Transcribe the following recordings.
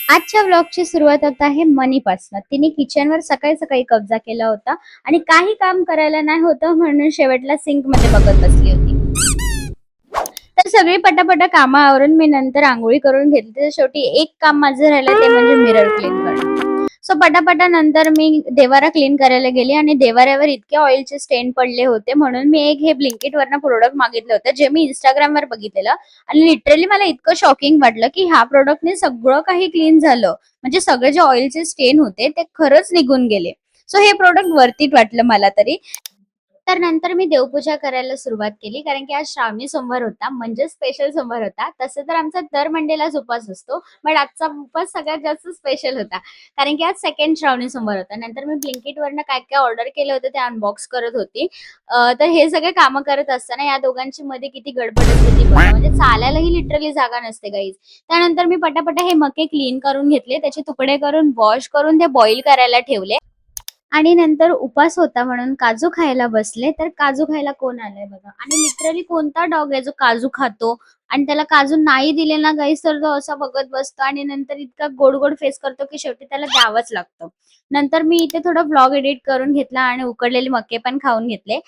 आजच्या व्लॉगची सुरुवात होत आहे मनीपासून. तिने किचनवर सकाळी सकाळी कब्जा केला होता आणि काही काम करायला नाही होतं म्हणून शेवटला सिंक मध्ये बघत बसली होती. तर सगळी पटापटा कामं आवरून मी नंतर आंघोळी करून घेतली. तर शेवटी एक काम माझं राहिलं ते म्हणजे मिरर क्लीन करणं. सो पटापटा नंतर मी देवारा क्लीन करायला गेली आणि देवाऱ्यावर इतके ऑइलचे स्टेन पडले होते म्हणून मी एक हे ब्लिंकिट वरनं प्रोडक्ट मागितलं होतं जे मी इंस्टाग्रामवर बघितलेलं आणि लिटरली मला इतकं शॉकिंग वाटलं की ह्या प्रोडक्टने सगळं काही क्लीन झालं. म्हणजे सगळे जे ऑइलचे स्टेन होते ते खरंच निघून गेले. सो हे प्रोडक्ट वर्थ वाटलं मला तरी. तर नंतर मी देवपूजा करायला सुरुवात केली कारण की आज श्रावणी सोमवार होता म्हणजे स्पेशल सोमवार होता. तसं तर आमचा दर मंडेलाच उपवास असतो, बट आजचा उपवास सगळ्यात जास्त स्पेशल होता कारण की आज सेकंड श्रावणी सोमवार होता. नंतर मी ब्लिंकिट वरनं काय काय ऑर्डर केलं होतं ते अनबॉक्स करत होती. तर हे सगळे कामं करत असताना या दोघांची मध्ये किती गडबड असते ती बघा. म्हणजे चालायलाही लिटरली जागा नसते गाईज. त्यानंतर मी पटापटा हे मके क्लीन करून घेतले, त्याचे तुकडे करून वॉश करून ते बॉईल करायला ठेवले. आणि नंतर उपास होता म्हणून काजू खायला बसले, तर काजू खायला कोण आलंय बघा. आणि लिटरली कोणता डॉग आहे जो काजू खातो आणि त्याला काजू नाही दिले ना गाईस तर तो असा बघत बसतो आणि नंतर इतका गोड गोड फेस करतो की शेवटी त्याला द्यावंच लागतं. नंतर मी इथे थोडा व्लॉग एडिट करून घेतला आणि उकडलेले मके पण खाऊन घेतले.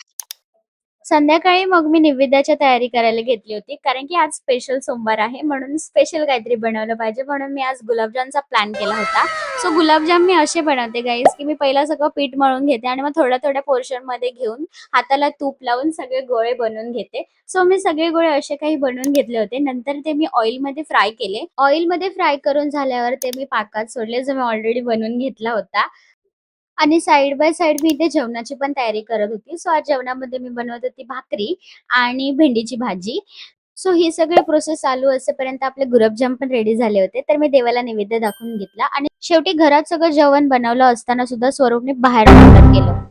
संध्याकाळी मग मी नैवेद्याची तयारी करायला घेतली होती. कारण की आज स्पेशल सोमवार आहे म्हणून स्पेशल काहीतरी बनवलं पाहिजे म्हणून मी आज गुलाबजामचा प्लॅन केला होता. सो गुलाबजाम मी असे बनवते गाईज, की मी पहिला सगळं पीठ मळून घेते आणि मग थोड्या-थोड्या पोर्शनमध्ये घेऊन हाताला तूप लावून सगळे गोळे बनवून घेते. सो मी सगळे गोळे असे काही बनवून घेतले होते. नंतर ते मी ऑइलमध्ये फ्राय केले. ऑइलमध्ये फ्राय करून झाल्यावर ते मी पाकात सोडले, जो मी ऑलरेडी बनवून घेतला होता. आणि साइड बाय साइड मी इथे जेवणाची पण तयारी करत होती. सो आज जेवणामध्ये मी बनवत होती भाकरी आणि भेंडीची भाजी. सो ही सगळी प्रोसेस चालू असेपर्यंत आपले गुलाबजाम पण रेडी झाले होते. तर मी देवाला नैवेद्य दाखवून घेतला आणि शेवटी घरात सगळं जेवण बनवलं असताना सुद्धा स्वरूपने बाहेर ऑर्डर केलं.